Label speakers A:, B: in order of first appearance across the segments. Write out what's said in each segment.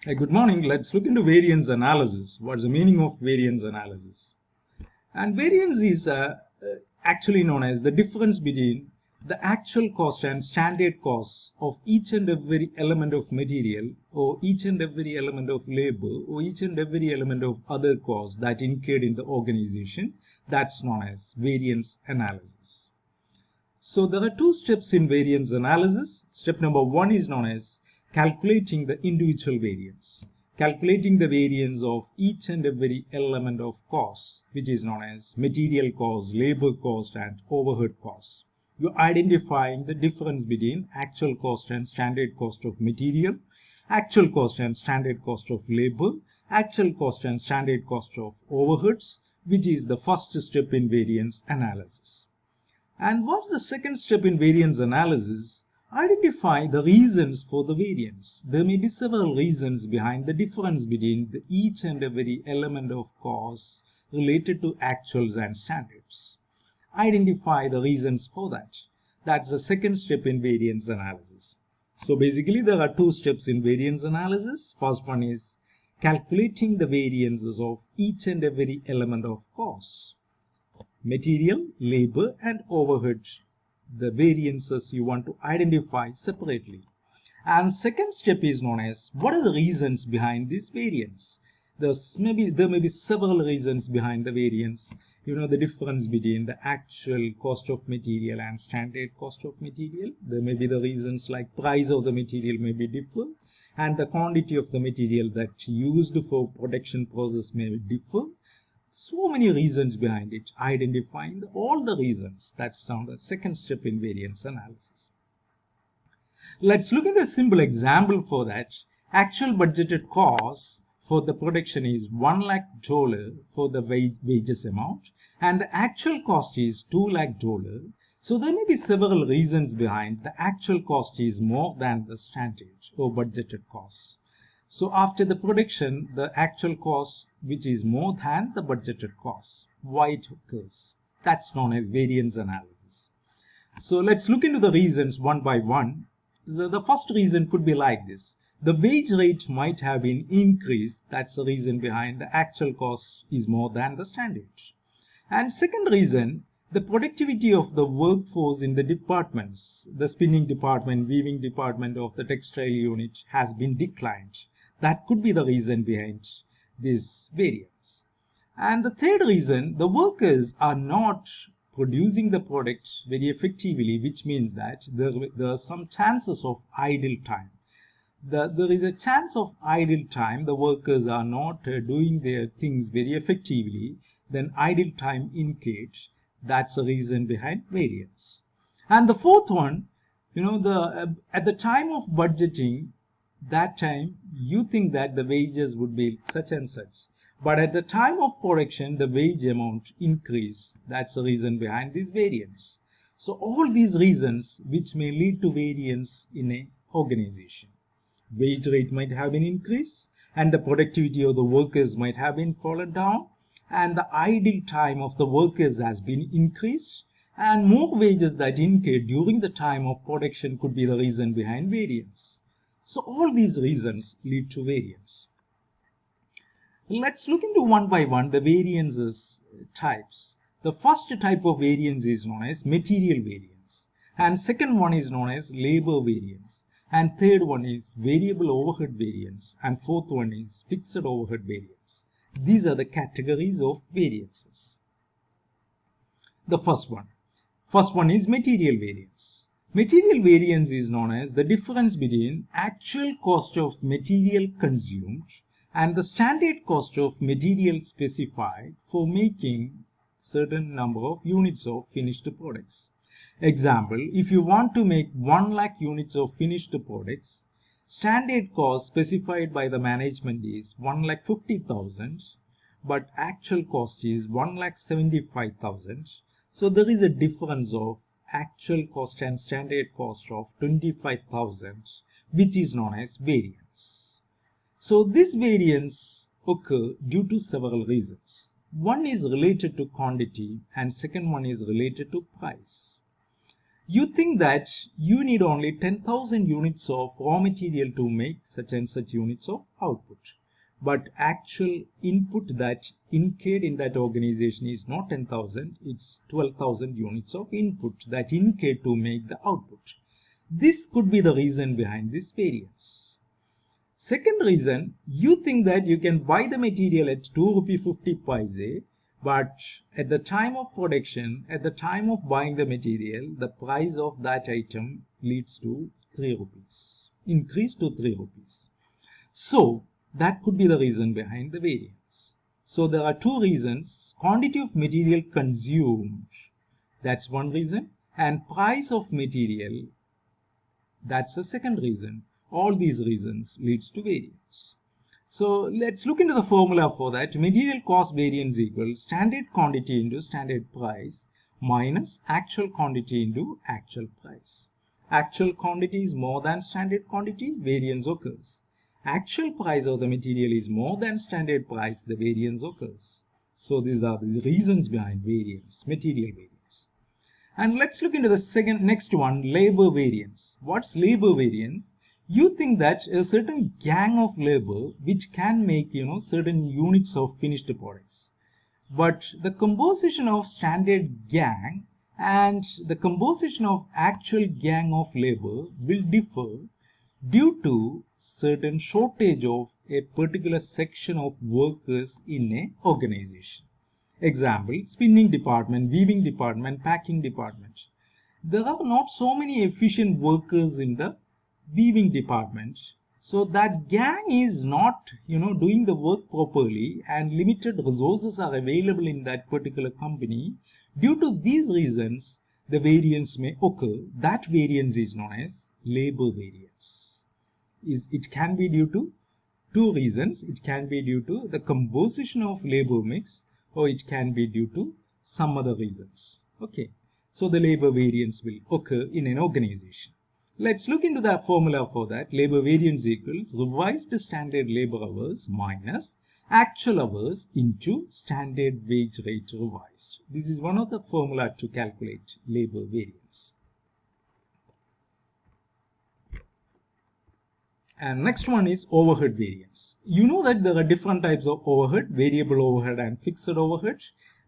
A: Hey, good morning. Let's look into variance analysis. What's the meaning of variance analysis? And variance is actually known as the difference between the actual cost and standard cost of each and every element of material, or each and every element of labor, or each and every element of other costs that incurred in the organization. That's known as variance analysis. So there are two steps in variance analysis. Step number one is known as calculating the individual variance. Calculating the variance of each and every element of cost, which is known as material cost, labor cost, and overhead cost. You're identifying the difference between actual cost and standard cost of material, actual cost and standard cost of labor, actual cost and standard cost of overheads, which is the first step in variance analysis. And what's the second step in variance analysis? Identify the reasons for the variance. There may be several reasons behind the difference between each and every element of cost related to actuals and standards. Identify the reasons for that. That's the second step in variance analysis. So basically there are two steps in variance analysis. First one is calculating the variances of each and every element of cost. Material, labor, and overhead, the variances you want to identify separately. And second step is known as what are the reasons behind this variance. There may be several reasons behind the variance. You know, the difference between the actual cost of material and standard cost of material. There may be the reasons like price of the material may be different, and the quantity of the material that used for production process may differ. So many reasons behind it. Identifying all the reasons. That's now the second step in variance analysis. Let's look at a simple example for that. Actual budgeted cost for the production is $1 lakh for the wages amount, and the actual cost is $2 lakh. So there may be several reasons behind the actual cost is more than the standard or budgeted cost. So after the production, the actual cost which is more than the budgeted cost. Why it occurs? That's known as variance analysis. So let's look into the reasons one by one. The first reason could be like this. The wage rate might have been increased. That's the reason behind the actual cost is more than the standard. And second reason, the productivity of the workforce in the departments, the spinning department, weaving department of the textile unit has been declined. That could be the reason behind this variance. And the third reason, the workers are not producing the product very effectively, which means that there are some chances of idle time. There is a chance of idle time. The workers are not doing their things very effectively. Then idle time increases. That's the reason behind variance. And the fourth one, at the time of budgeting, that time you think that the wages would be such and such, but at the time of production the wage amount increase. That's the reason behind this variance. So all these reasons which may lead to variance in a organization. Wage rate might have been increased, and the productivity of the workers might have been fallen down, and the idle time of the workers has been increased, and more wages that incurred during the time of production could be the reason behind variance. So all these reasons lead to variance. Let's look into one by one the variances types. The first type of variance is known as material variance, and second one is known as labor variance, and third one is variable overhead variance, and fourth one is fixed overhead variance. These are the categories of variances. The first one is material variance. Material variance is known as the difference between actual cost of material consumed and the standard cost of material specified for making certain number of units of finished products. Example, if you want to make 1 lakh units of finished products, standard cost specified by the management is 1,50,000, but actual cost is 1,75,000. So there is a difference of actual cost and standard cost of 25,000, which is known as variance. So this variance occur due to several reasons. One is related to quantity and second one is related to price. You think that you need only 10,000 units of raw material to make such and such units of output. But actual input that incurred in that organization is not 10,000, it's 12,000 units of input that incurred to make the output. This could be the reason behind this variance. Second reason, you think that you can buy the material at 2.50 rupees, but at the time of production, at the time of buying the material, the price of that item leads to 3 rupees, increase to 3 rupees. So that could be the reason behind the variance. So there are two reasons: quantity of material consumed, that's one reason, and price of material, that's the second reason. All these reasons leads to variance. So let's look into the formula for that. Material cost variance equals standard quantity into standard price minus actual quantity into actual price. Actual quantity is more than standard quantity, variance occurs. Actual price of the material is more than standard price, the variance occurs. So these are the reasons behind variance, material variance. And let's look into the next one, labor variance. What's labor variance? You think that a certain gang of labor which can make certain units of finished products, but the composition of standard gang and the composition of actual gang of labor will differ due to certain shortage of a particular section of workers in an organization. Example, spinning department, weaving department, packing department. There are not so many efficient workers in the weaving department, so that gang is not doing the work properly, and limited resources are available in that particular company. Due to these reasons, the variance may occur. That variance is known as labor variance. It can be due to two reasons. It can be due to the composition of labor mix, or it can be due to some other reasons. Okay, so the labor variance will occur in an organization. Let's look into the formula for that. Labor variance equals revised standard labor hours minus actual hours into standard wage rate revised. This is one of the formula to calculate labor variance. And next one is overhead variance. You know that there are different types of overhead: variable overhead and fixed overhead.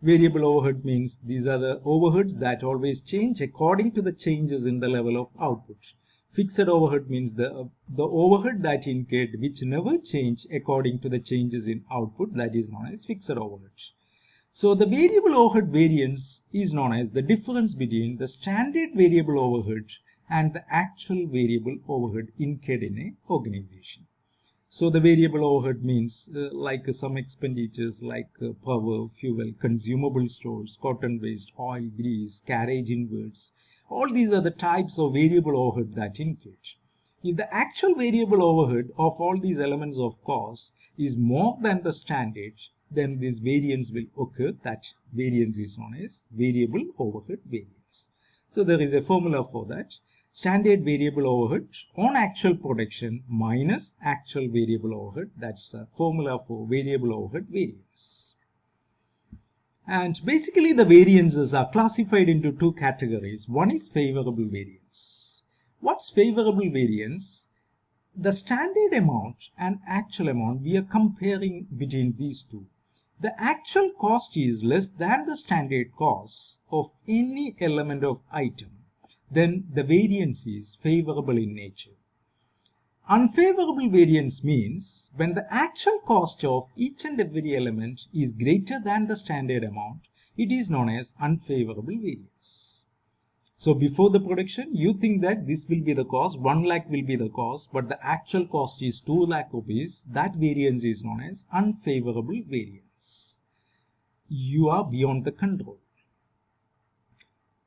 A: Variable overhead means these are the overheads that always change according to the changes in the level of output. Fixed overhead means the overhead that incurred which never change according to the changes in output, that is known as fixed overhead. So the variable overhead variance is known as the difference between the standard variable overhead and the actual variable overhead incurred in an organization. So the variable overhead means like some expenditures like power, fuel, consumable stores, cotton waste, oil, grease, carriage inwards. All these are the types of variable overhead that incurred. If the actual variable overhead of all these elements of cost is more than the standard, then this variance will occur. That variance is known as variable overhead variance. So there is a formula for that. Standard variable overhead on actual production minus actual variable overhead. That's a formula for variable overhead variance. And basically the variances are classified into two categories. One is favorable variance. What's favorable variance? The standard amount and actual amount, we are comparing between these two. The actual cost is less than the standard cost of any element of item, then the variance is favorable in nature. Unfavorable variance means when the actual cost of each and every element is greater than the standard amount, it is known as unfavorable variance. So before the production, you think that this will be the cost, 1 lakh will be the cost, but the actual cost is 2 lakh rupees. That variance is known as unfavorable variance. You are beyond the control.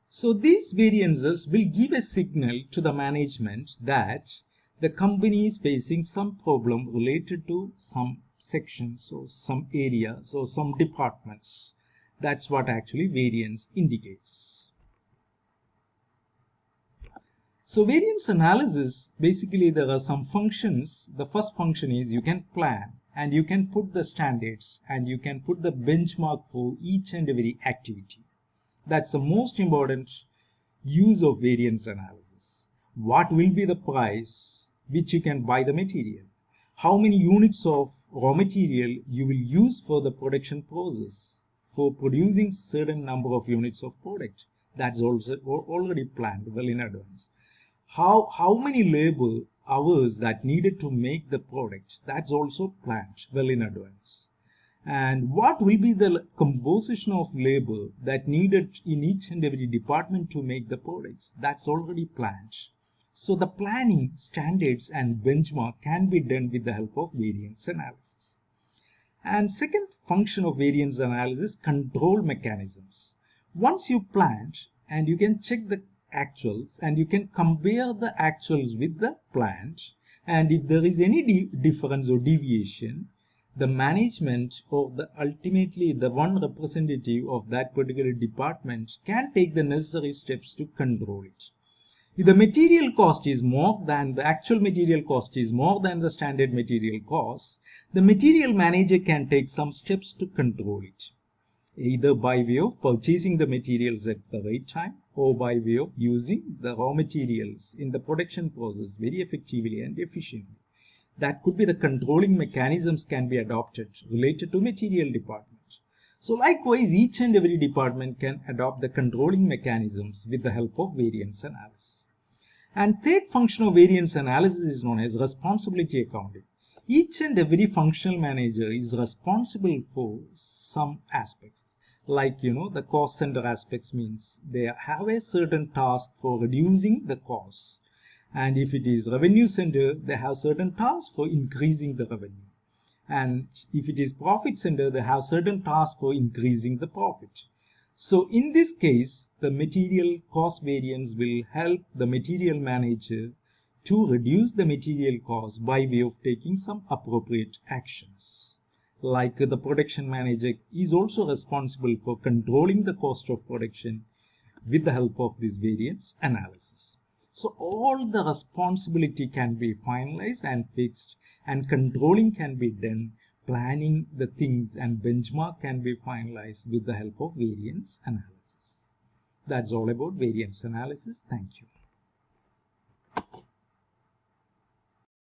A: So these variances will give a signal to the management that the company is facing some problem related to some sections or some areas or some departments. That's what actually variance indicates. So variance analysis, basically there are some functions. The first function is you can plan and you can put the standards and you can put the benchmark for each and every activity. That's the most important. use of variance analysis. What will be the price which you can buy the material? How many units of raw material you will use for the production process for producing certain number of units of product? That's also already planned well in advance. How many labor hours that needed to make the product? That's also planned well in advance. And what will be the composition of labor that needed in each and every department to make the products? That's already planned. So the planning, standards and benchmark can be done with the help of variance analysis. And second function of variance analysis, control mechanisms. Once you plan and you can check the actuals and you can compare the actuals with the planned, and if there is any difference or deviation, the management or ultimately the one representative of that particular department can take the necessary steps to control it. If the material cost is more than the actual material cost is more than the standard material cost, the material manager can take some steps to control it, either by way of purchasing the materials at the right time or by way of using the raw materials in the production process very effectively and efficiently. That could be the controlling mechanisms can be adopted related to material department. So likewise, each and every department can adopt the controlling mechanisms with the help of variance analysis. And third function of variance analysis is known as responsibility accounting. Each and every functional manager is responsible for some aspects. Like, the cost center aspects means they have a certain task for reducing the cost. And if it is revenue center, they have certain tasks for increasing the revenue. And if it is profit center, they have certain tasks for increasing the profit. So in this case, the material cost variance will help the material manager to reduce the material cost by way of taking some appropriate actions. Like the production manager is also responsible for controlling the cost of production with the help of this variance analysis. So all the responsibility can be finalized and fixed, and controlling can be done, planning the things and benchmark can be finalized with the help of variance analysis. That's all about variance analysis. Thank you.